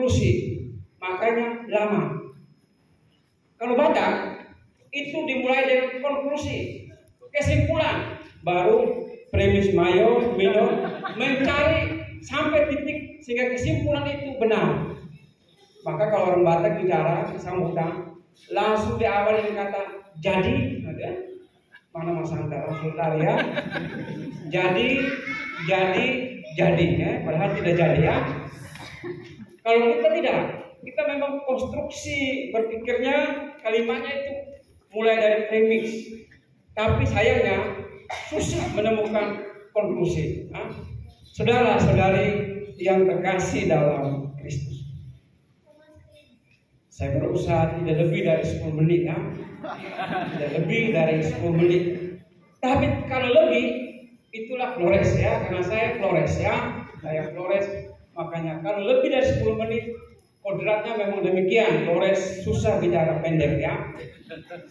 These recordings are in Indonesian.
konklusi, makanya lama. Kalau Batak itu dimulai dengan konklusi, kesimpulan, baru premis minor mencari sampai titik sehingga kesimpulan itu benar. Maka kalau orang Batak bicara sambutan, langsung diawali dengan kata jadi, mana Mas Antara Sultan ya? Jadi ya, padahal tidak jadi ya. Kalau kita tidak, kita memang konstruksi berpikirnya, kalimatnya itu mulai dari premis, tapi sayangnya susah menemukan konklusi. Saudara-saudari yang terkasih dalam Kristus, saya berusaha tidak lebih dari 10 menit ya. Tidak lebih dari 10 menit. Tapi kalau lebih, itulah Flores ya, karena saya Flores ya. Saya Flores, makanya kalau lebih dari 10 menit, kodratnya memang demikian. Flores susah bicara pendek ya.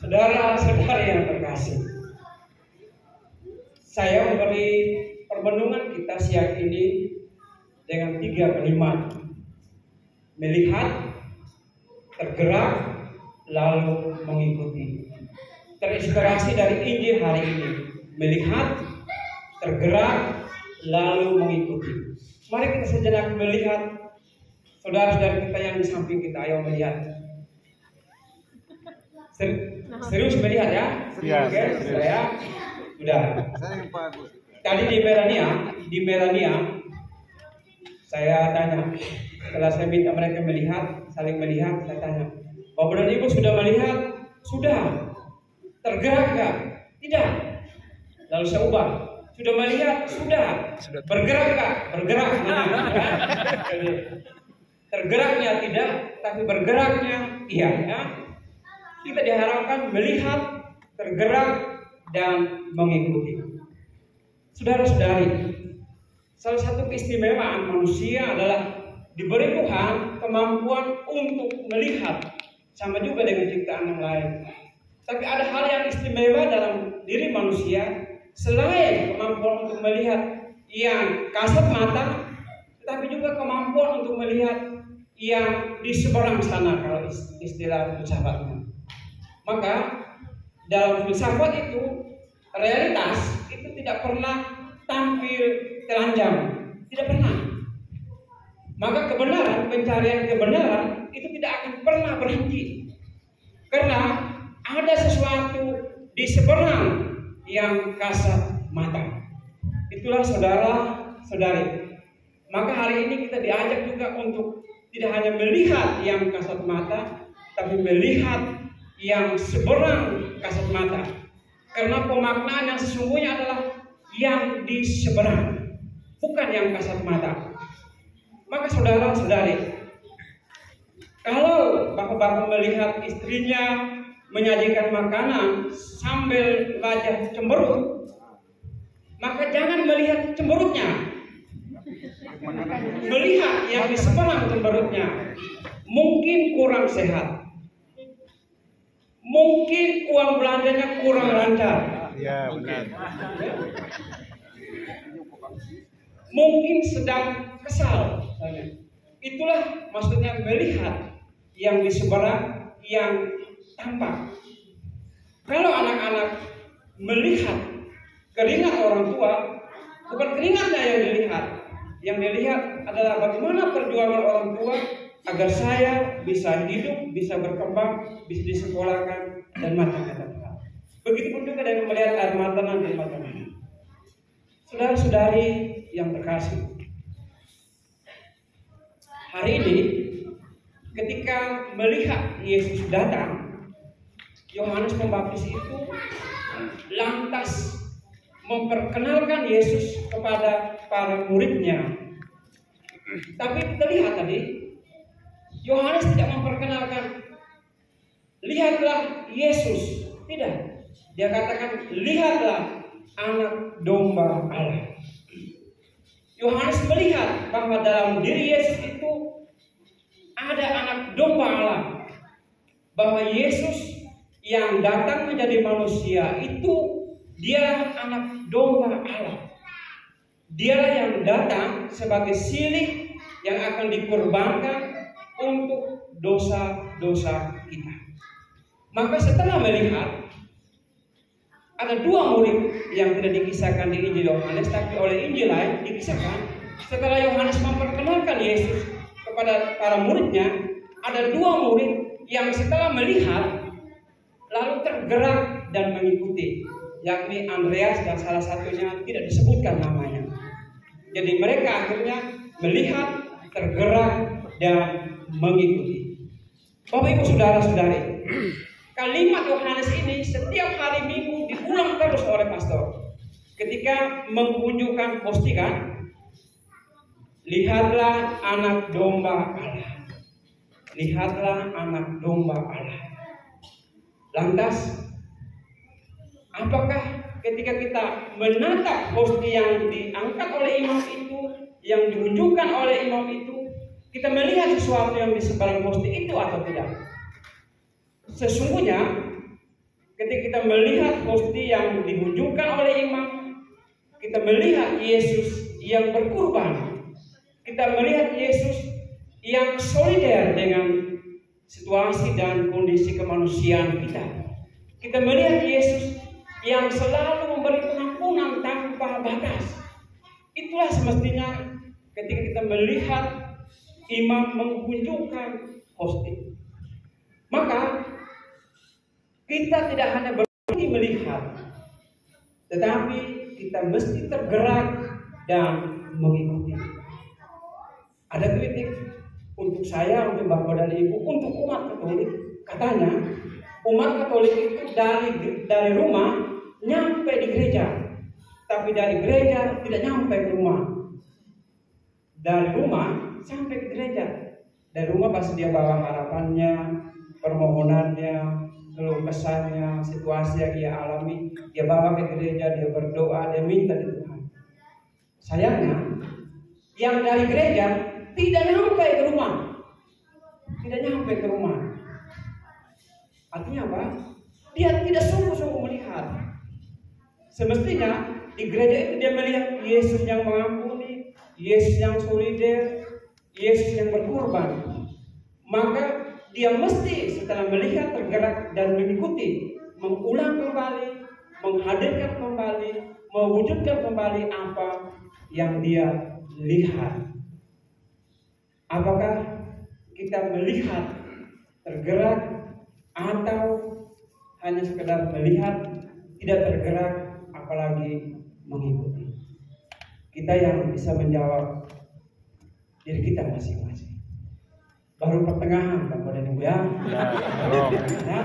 Saudara-saudari yang terkasih, saya memberi perbendungan kita siang ini dengan 3 kalimat. Melihat, tergerak, lalu mengikuti. Terinspirasi dari Injil hari ini. Melihat, tergerak, lalu mengikuti. Mari kita sejenak melihat saudara-saudara kita yang di samping kita. Ayo melihat. Serius melihat ya? Oke, saya sudah. Tadi di Melania, saya tanya. Setelah saya minta mereka melihat, saling melihat, saya tanya, Bapak dan Ibu sudah melihat? Sudah. Tergerak nggak? Tidak. Lalu saya ubah. Sudah melihat? Sudah. Bergerak nggak? Bergerak. Tergeraknya tidak, tapi bergeraknya iya. Ya? Kita diharapkan melihat, tergerak, dan mengikuti. Saudara-saudari, salah satu keistimewaan manusia adalah diberi Tuhan kemampuan untuk melihat, sama juga dengan ciptaan yang lain. Tapi ada hal yang istimewa dalam diri manusia selain kemampuan untuk melihat yang kasat mata, tetapi juga kemampuan untuk melihat yang di seberang sana kalau istilah filsafatnya. Maka dalam filsafat itu realitas itu tidak pernah tampil telanjang, tidak pernah. Maka kebenaran, pencarian kebenaran itu tidak akan pernah berhenti. Karena ada sesuatu di seberang yang kasat mata. Itulah saudara-saudari. Maka hari ini kita diajak juga untuk tidak hanya melihat yang kasat mata, tapi melihat yang seberang kasat mata. Karena pemaknaan yang sesungguhnya adalah yang di seberang, bukan yang kasat mata. Maka saudara-saudari, kalau bapak-bapak melihat istrinya menyajikan makanan sambil wajah cemberut, maka jangan melihat cemberutnya, melihat yang di seberang cemberutnya. Mungkin kurang sehat, mungkin uang belanjanya kurang lancar, ya, benar. Mungkin sedang kesal. Itulah maksudnya melihat yang di seberang, yang tampak. Kalau anak-anak melihat keringat orang tua, bukan keringatnya yang dilihat. Yang dilihat adalah bagaimana perjuangan orang tua agar saya bisa hidup, bisa berkembang, bisa disekolahkan, dan macam-macam. Begitupun juga dengan melihat air mata nanti macam-macam. Saudara-saudari yang terkasih, hari ini ketika melihat Yesus datang, Yohanes Pembaptis itu lantas memperkenalkan Yesus kepada para muridnya. Tapi kita lihat tadi, Yohanes tidak memperkenalkan, lihatlah Yesus. Tidak. Dia katakan, lihatlah anak domba Allah. Yohanes melihat bahwa dalam diri Yesus itu ada anak domba Allah. Bahwa Yesus yang datang menjadi manusia itu dia anak domba Allah. Dialah yang datang sebagai silih yang akan dikorbankan untuk dosa-dosa kita. Maka setelah melihat, ada dua murid yang tidak dikisahkan di Injil Yohanes, tapi oleh Injil lain dikisahkan. Setelah Yohanes memperkenalkan Yesus kepada para muridnya, ada dua murid yang setelah melihat lalu tergerak dan mengikuti, yakni Andreas dan salah satunya tidak disebutkan namanya. Jadi mereka akhirnya melihat, tergerak, dan mengikuti. Bapak Ibu Saudara-saudari, kalimat Yohanes ini setiap hari Minggu diulang terus oleh pastor. Ketika mengunjukkan postingan, lihatlah anak domba Allah. Lihatlah anak domba Allah. Lantas, apakah ketika kita menatap posti yang diangkat oleh imam itu, yang diunjukkan oleh imam itu, kita melihat sesuatu yang di seberang posti itu atau tidak? Sesungguhnya ketika kita melihat posti yang diunjukkan oleh imam, kita melihat Yesus yang berkurban, kita melihat Yesus yang solider dengan situasi dan kondisi kemanusiaan kita. Kita melihat Yesus yang selalu memberi pengampunan tanpa batas. Itulah semestinya ketika kita melihat imam mengunjukkan hosting. Maka kita tidak hanya berhenti melihat, tetapi kita mesti tergerak dan mengikuti. Ada kritik untuk saya, untuk Bapak dan Ibu, untuk umat Katolik. Katanya umat Katolik itu dari rumah nyampe di gereja, tapi dari gereja tidak nyampe ke rumah. Dari rumah sampai ke gereja. Dari rumah pasti dia bawa harapannya, permohonannya, keluh kesahnya, situasi yang dia alami, dia bawa ke gereja, dia berdoa, dia minta di Tuhan. Sayangnya, yang dari gereja tidak nyampe ke rumah. Tidak nyampe ke rumah. Artinya apa? Dia tidak sungguh-sungguh melihat. Semestinya di gereja itu dia melihat Yesus yang mengampuni, Yesus yang solider, Yesus yang berkorban. Maka dia mesti setelah melihat, tergerak dan mengikuti, mengulang kembali, menghadirkan kembali, mewujudkan kembali apa yang dia lihat. Apakah kita melihat, tergerak, atau hanya sekedar melihat, tidak tergerak, apalagi mengikuti? Kita yang bisa menjawab diri kita masing-masing. Baru pertengahan, Bapak dan Ibu ya. Ya.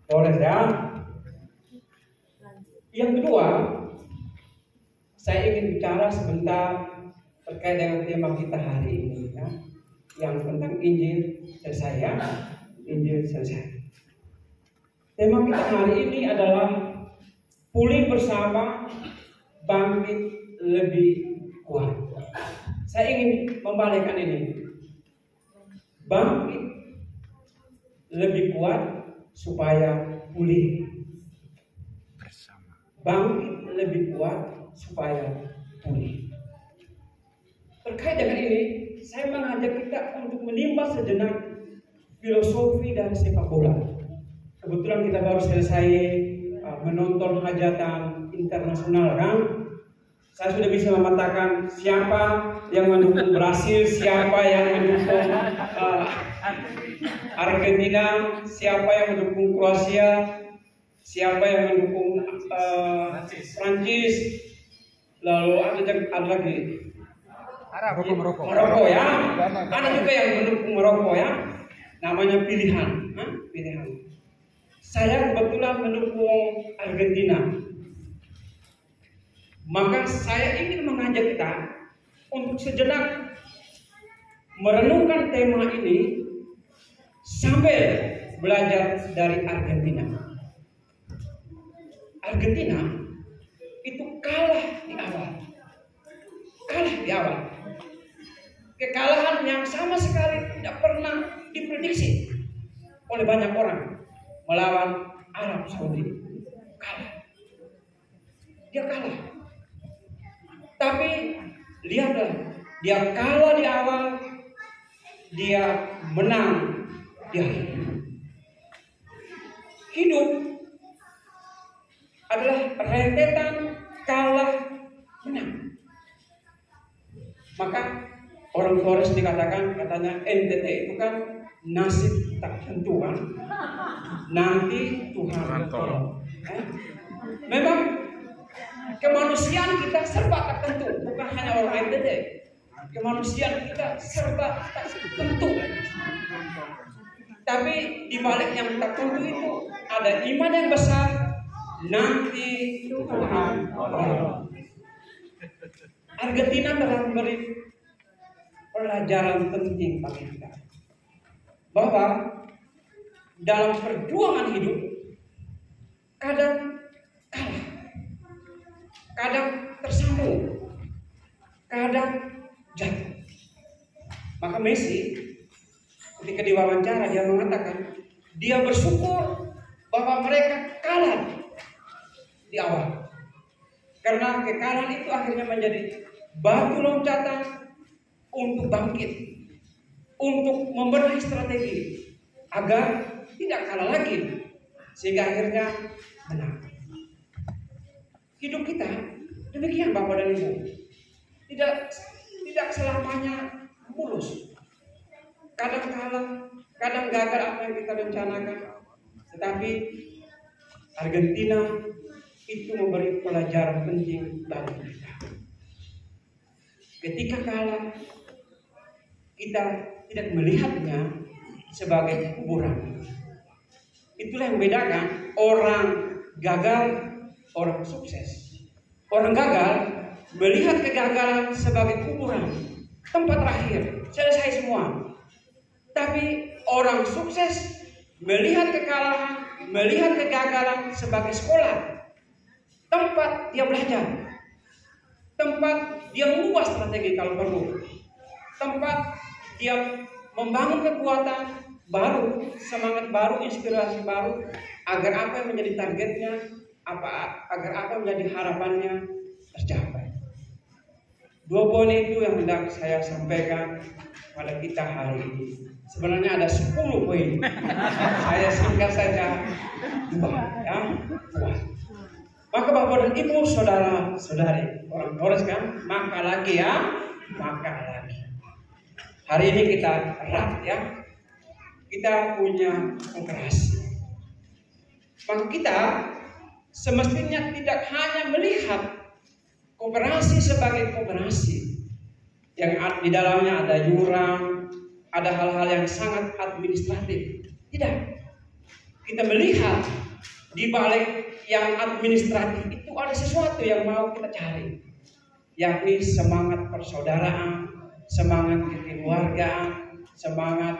Boleh ya. Yang kedua, saya ingin bicara sebentar terkait dengan tema kita hari ini, ya, yang tentang Injil selesai ya. Injil selesai. Tema kita hari ini adalah pulih bersama, bangkit lebih kuat. Saya ingin membalikkan ini. Bangkit lebih kuat supaya pulih. Bangkit lebih kuat supaya pulih. Terkait dengan ini, saya mengajak kita untuk menimba sejenak filosofi dari sepak bola. Kebetulan kita baru selesai menonton hajatan internasional kan. Saya sudah bisa memetakan siapa yang mendukung Brasil, siapa yang mendukung Argentina, siapa yang mendukung Kroasia, siapa yang mendukung Prancis, lalu ada lagi Maroko ya, ada juga yang mendukung Maroko ya, namanya pilihan. Saya kebetulan mendukung Argentina. Maka saya ingin mengajak kita untuk sejenak merenungkan tema ini sambil belajar dari Argentina. Argentina itu kalah di awal. Kekalahan yang sama sekali tidak pernah diprediksi oleh banyak orang melawan Arab Saudi. Dia kalah. Tapi lihatlah Dia kalah di awal, dia menang di akhir. Hidup adalah rentetan kalah menang. Maka orang Flores dikatakan, katanya NTT itu kan nasib tak tentu kan, nanti Tuhan tolong. Memang kemanusiaan kita serba tak tentu, bukan hanya orang NTT. Kemanusiaan kita serba tak tentu. Tapi di balik yang tak tentu itu ada iman yang besar, nanti Tuhan tolong. Argentina telah memberi pelajaran penting bagi kita, bahwa dalam perjuangan hidup kadang kalah, kadang tersambung, kadang jatuh. Maka Messi ketika diwawancara dia mengatakan dia bersyukur bahwa mereka kalah di awal, karena kekalahan itu akhirnya menjadi batu loncatan untuk bangkit, untuk membenahi strategi agar tidak kalah lagi, sehingga akhirnya menang. Hidup kita demikian Bapak dan Ibu, tidak selamanya mulus. Kadang kalah, kadang gagal apa yang kita rencanakan. Tetapi Argentina itu memberi pelajaran penting bagi kita. Ketika kalah, kita tidak melihatnya sebagai kuburan. Itulah yang membedakan orang gagal, orang sukses. Orang gagal melihat kegagalan sebagai kuburan, tempat terakhir, selesai semua. Tapi orang sukses melihat kekalahan, melihat kegagalan sebagai sekolah, tempat dia belajar, tempat dia mengubah strategi kalau perlu, tempat dia membangun kekuatan baru, semangat baru, inspirasi baru, agar apa yang menjadi targetnya, agar apa yang menjadi harapannya tercapai. 2 poin itu yang hendak saya sampaikan pada kita hari ini. Sebenarnya ada 10 poin. Saya singkat saja 2 ya. Maka Bapak dan Ibu, saudara-saudari, orang Flores kan, maka lagi ya, maka lagi. Hari ini kita erat ya, kita punya kooperasi. Maka kita semestinya tidak hanya melihat kooperasi sebagai kooperasi yang di dalamnya ada yuran, ada hal-hal yang sangat administratif. Tidak. Kita melihat di balik yang administratif itu ada sesuatu yang mau kita cari, yakni semangat persaudaraan, semangat kekeluargaan, semangat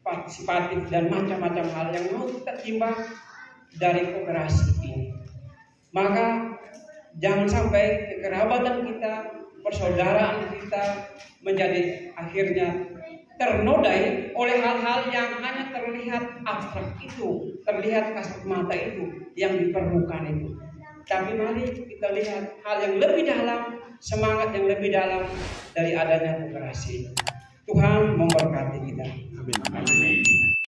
partisipatif dan macam-macam hal yang mau kita timbang dari kooperasi ini. Maka jangan sampai kekerabatan kita, persaudaraan kita menjadi akhirnya ternodai oleh hal-hal yang hanya terlihat abstrak itu, terlihat kasat mata itu, yang di permukaan itu. Tapi mari kita lihat hal yang lebih dalam, semangat yang lebih dalam dari adanya kooperasi. Tuhan memberkati kita. Amin.